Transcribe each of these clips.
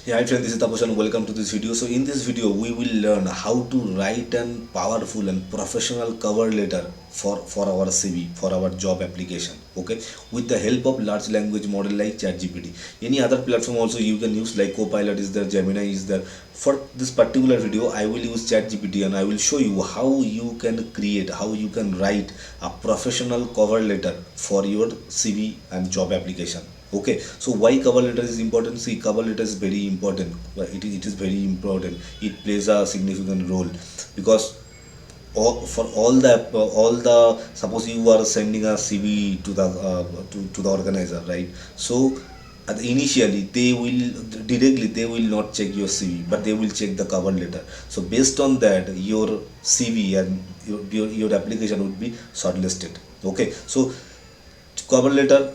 Yeah, hi friend, this is Taposh and welcome to this video. So in this video, we will learn how to write an powerful and professional cover letter for our CV, for our job application. Okay, with the help of large language model like ChatGPT. Any other platform also you can use, like Copilot is there, Gemini is there. For this particular video, I will use ChatGPT and I will show you how you can create, how you can write a professional cover letter for your CV and job application. Okay, so why cover letter is important? See, cover letter is very important. It is very important. It plays a significant role because for all the suppose you are sending a CV to the organizer, right? So initially they will not check your CV, but they will check the cover letter. So based on that, your CV and your application would be shortlisted. Okay, so cover letter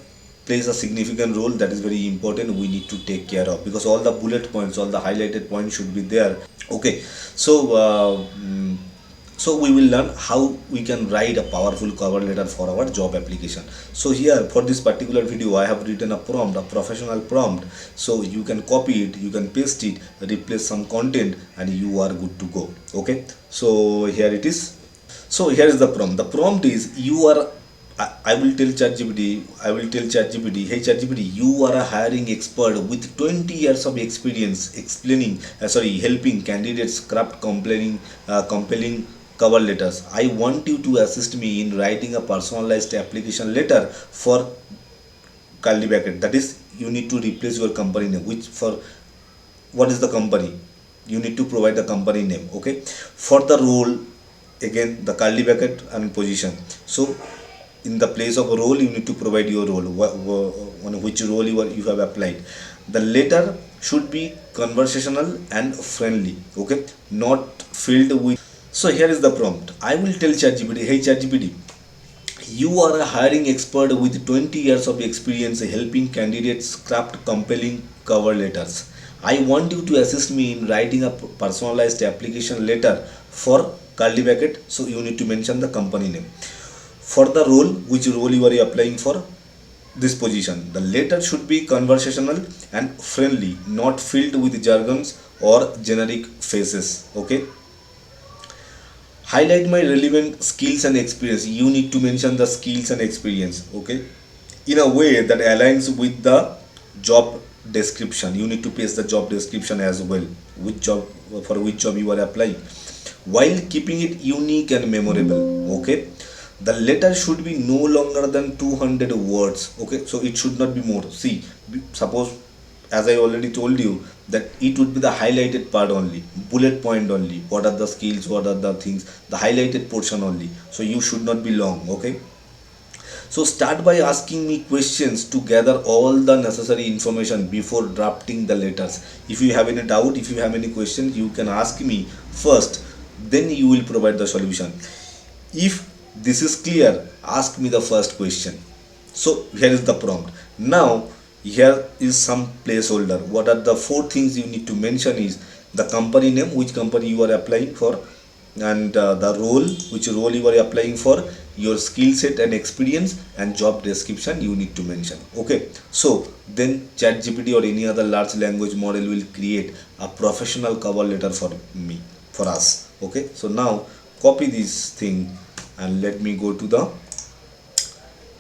plays a significant role. That is very important, we need to take care of, because all the bullet points, all the highlighted points should be there. Okay, so so we will learn how we can write a powerful cover letter for our job application. So here for this particular video I have written a prompt, a professional prompt. So you can copy it, you can paste it, replace some content, and you are good to go. Okay, so here it is. So here is the prompt. The prompt is, you are I will tell ChatGPT, hey ChatGPT, you are a hiring expert with 20 years of experience helping candidates craft compelling cover letters. I want you to assist me in writing a personalized application letter for curly bracket. That is, you need to replace your company name. Which for what is the company? You need to provide the company name. Okay, for the role, again the curly bracket and position. So in the place of a role, you need to provide your role, on which role you have applied. The letter should be conversational and friendly. Okay, not filled with. So here is the prompt. I will tell ChatGPT, hey ChatGPT, you are a hiring expert with 20 years of experience helping candidates craft compelling cover letters. I want you to assist me in writing a personalized application letter for curly bracket. So you need to mention the company name. For the role, which role you are applying for, this position. The letter should be conversational and friendly, not filled with jargons or generic phrases. Okay, highlight my relevant skills and experience. You need to mention the skills and experience, okay, in a way that aligns with the job description. You need to paste the job description as well, which job, for which job you are applying, while keeping it unique and memorable. Okay, the letter should be no longer than 200 words. Okay, so it should not be more. See, suppose, as I already told you, that it would be the highlighted part only, bullet point only. What are the skills? What are the things? The highlighted portion only. So you should not be long. Okay. So start by asking me questions to gather all the necessary information before drafting the letters. If you have any doubt, if you have any questions, you can ask me first. Then you will provide the solution. If this is clear, ask me the first question. So here is the prompt. Now here is some placeholder. What are the four things you need to mention is the company name, which company you are applying for, and the role, which role you are applying for, your skill set and experience, and job description you need to mention. Okay, so then ChatGPT or any other large language model will create a professional cover letter for us. Okay, so now copy this thing and let me go to the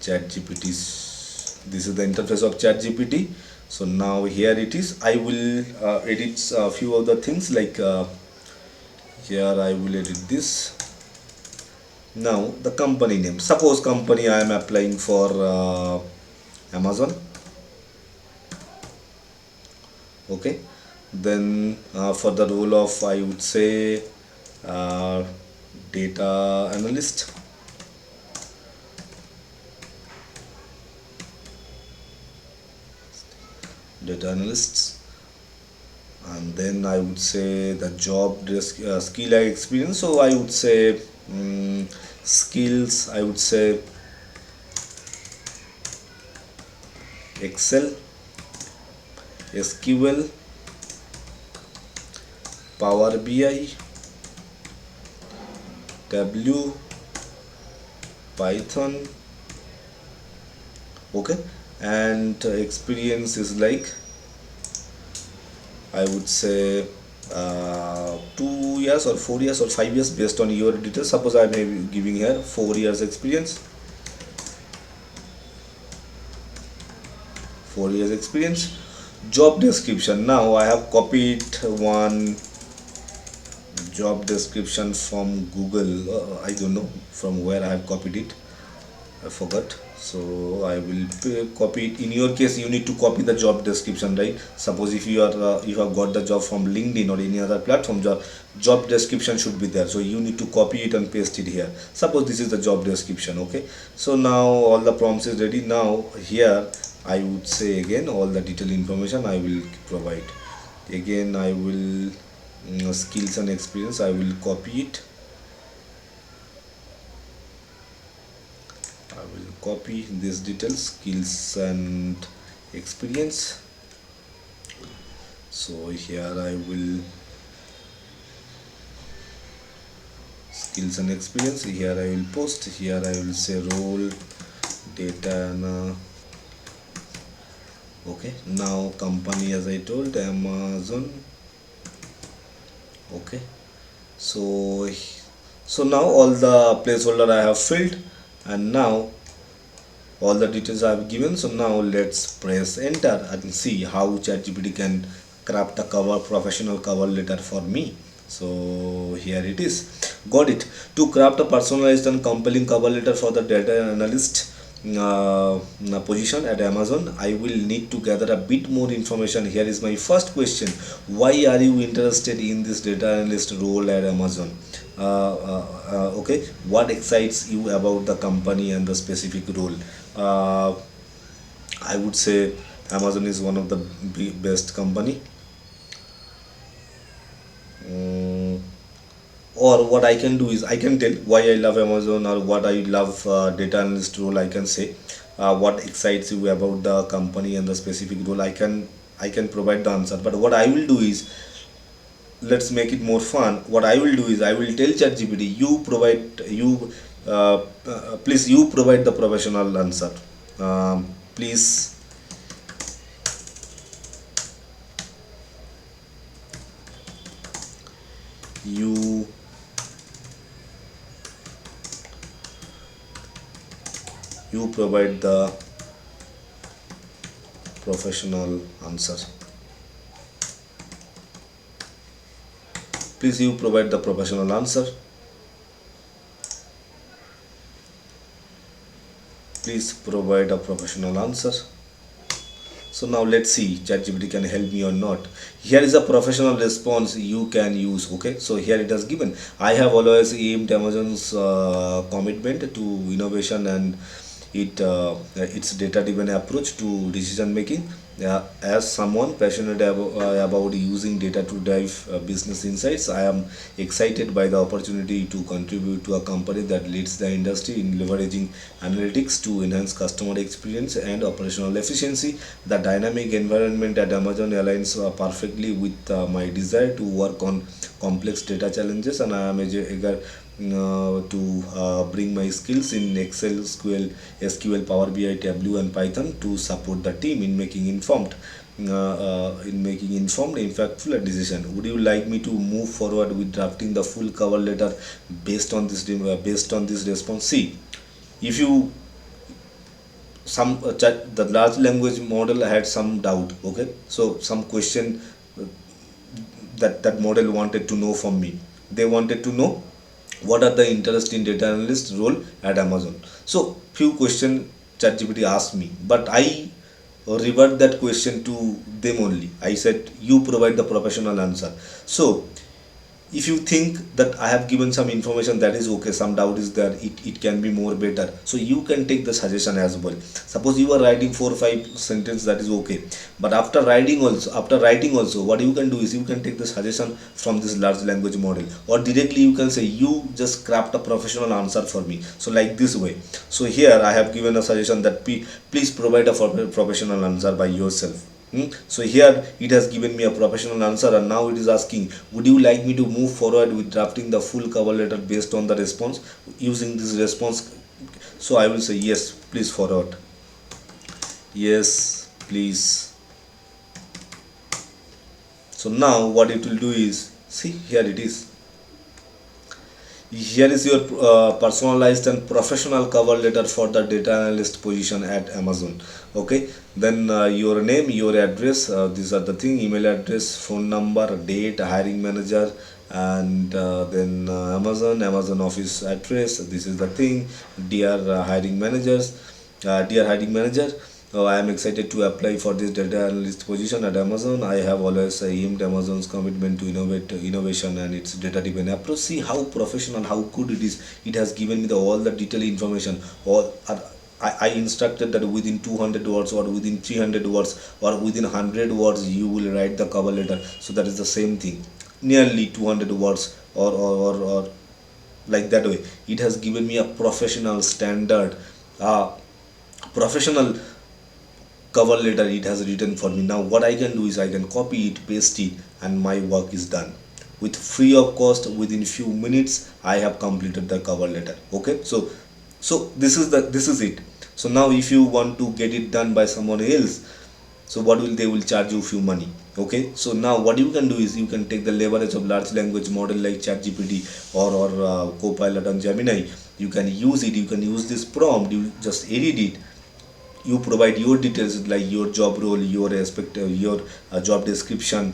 ChatGPT's. This is the interface of ChatGPT. So now here it is. I will edit a few of the things, like here I will edit this. Now the company name. Suppose company I am applying for Amazon. Okay. Then for the role of, I would say, uh, data analyst. Data analysts. And then I would say the skill experience. So I would say skills, I would say Excel, SQL, Power BI, W, Python. Okay, and experience is like I would say 2 years or 4 years or 5 years based on your details. Suppose I may be giving here 4 years experience, 4 years experience. Job description. Now I have copied one job description from Google. I don't know from where I have copied it. I forgot. So I will copy it. In your case, you need to copy the job description, right? Suppose if you are you have got the job from LinkedIn or any other platform, job description should be there. So you need to copy it and paste it here. Suppose this is the job description. Okay. So now all the prompts is ready. Now here I would say again all the detailed information I will provide. Again I will skills and experience. I will copy it. I will copy these details, skills and experience. So here I will skills and experience. Here I will post. Here I will say role data and okay. Now company, as I told, Amazon. Okay. So now all the placeholder I have filled, and now all the details I have given. So now let's press enter and see how ChatGPT can craft a professional cover letter for me. So here it is. Got it. To craft a personalized and compelling cover letter for the data analyst position at Amazon, I will need to gather a bit more information. Here is my first question: why are you interested in this data analyst role at Amazon? Okay, what excites you about the company and the specific role? uh, I would say Amazon is one of the best company. Mm, or what I can do is I can tell why I love Amazon, or what I love data analyst role. I can say what excites you about the company and the specific role. I can provide the answer. But what I will do is, let's make it more fun. What I will do is I will tell ChatGPT, please you provide the professional answer. Please you you provide the professional answer. Please you provide the professional answer. Please provide a professional answer. So now let's see ChatGPT can help me or not. Here is a professional response you can use. Okay, so here it has given, I have always aimed Amazon's commitment to innovation and its data driven approach to decision making. As someone passionate about using data to drive business insights, I am excited by the opportunity to contribute to a company that leads the industry in leveraging analytics to enhance customer experience and operational efficiency. The dynamic environment at Amazon aligns perfectly with my desire to work on complex data challenges, and I am eager to bring my skills in Excel, SQL, Power BI, Tableau, and Python to support the team in making impactful decision. Would you like me to move forward with drafting the full cover letter based on this response? See, if you the large language model had some doubt. Okay, so some question that model wanted to know from me. They wanted to know what are the interest in data analyst role at Amazon. So few question ChatGPT asked me, but I revert that question to them only. I said you provide the professional answer. So if you think that I have given some information that is okay, some doubt is there, it can be more better, so you can take the suggestion as well. Suppose you are writing 4 or 5 sentences, that is okay, but after writing also what you can do is you can take the suggestion from this large language model, or directly you can say you just craft a professional answer for me, so like this way. So here I have given a suggestion that please provide a professional answer by yourself. So here it has given me a professional answer, and now it is asking, would you like me to move forward with drafting the full cover letter based on the response, using this response? So I will say yes, please forward. Yes, please So now what it will do is, see, here it is. Here is your personalized and professional cover letter for the data analyst position at Amazon. Okay, then your name, your address, these are the thing: email address, phone number, date, hiring manager, and then Amazon office address. This is the thing. Dear hiring managers, dear hiring manager, I am excited to apply for this data analyst position at Amazon. I have always aimed Amazon's commitment to innovation and its data-driven approach. See how professional, how good it is. It has given me all the detailed information. All I instructed that within 200 words or within 300 words or within 100 words you will write the cover letter. So that is the same thing. Nearly 200 words or like that way. It has given me a professional standard. Professional cover letter it has written for me. Now what I can do is I can copy it, paste it, and my work is done with free of cost. Within few minutes I have completed the cover letter. Okay, so this is it. So now if you want to get it done by someone else, so what will they will charge you few money. Okay, so now what you can do is you can take the leverage of large language model like ChatGPT or Copilot and Gemini. You can use it, you can use this prompt, you just edit it, you provide your details like your job role, your aspect, your job description,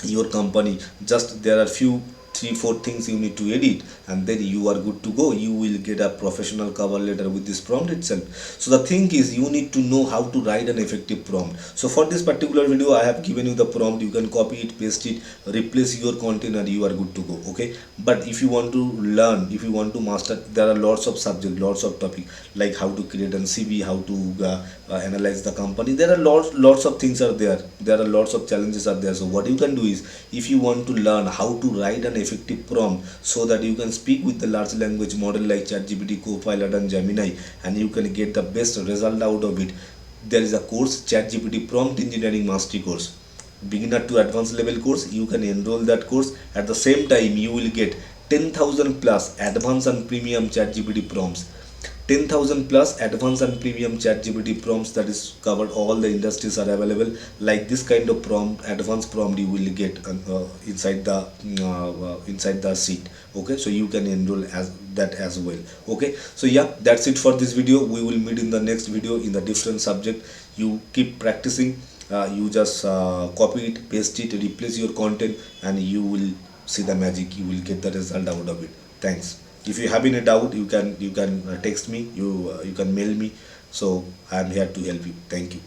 your company. Just there are few 3 4 things you need to edit, and then you are good to go. You will get a professional cover letter with this prompt itself. So the thing is you need to know how to write an effective prompt. So for this particular video I have given you the prompt. You can copy it, paste it, replace your content, and you are good to go. Okay, but if you want to learn, if you want to master, there are lots of subject, lots of topic, like how to create an CV, how to analyze the company. There are lots of things are there. There are lots of challenges are there. So what you can do is, if you want to learn how to write an effective prompt so that you can speak with the large language model like ChatGPT, Copilot, and Gemini, and you can get the best result out of it, there is a course, ChatGPT Prompt Engineering Mastery course, beginner to advanced level course. You can enroll that course. At the same time you will get 10,000 plus advanced and premium ChatGPT prompts. 10,000 plus advanced and premium ChatGPT prompts, that is covered, all the industries are available. Like this kind of prompt, advanced prompt, you will get inside the seat. Okay, so you can enroll as that as well. Okay, so yeah, that's it for this video. We will meet in the next video in the different subject. You keep practicing. You just copy it, paste it, replace your content, and you will see the magic. You will get the result out of it. Thanks. If you have any doubt, you can text me, you can mail me. So I am here to help you. Thank you.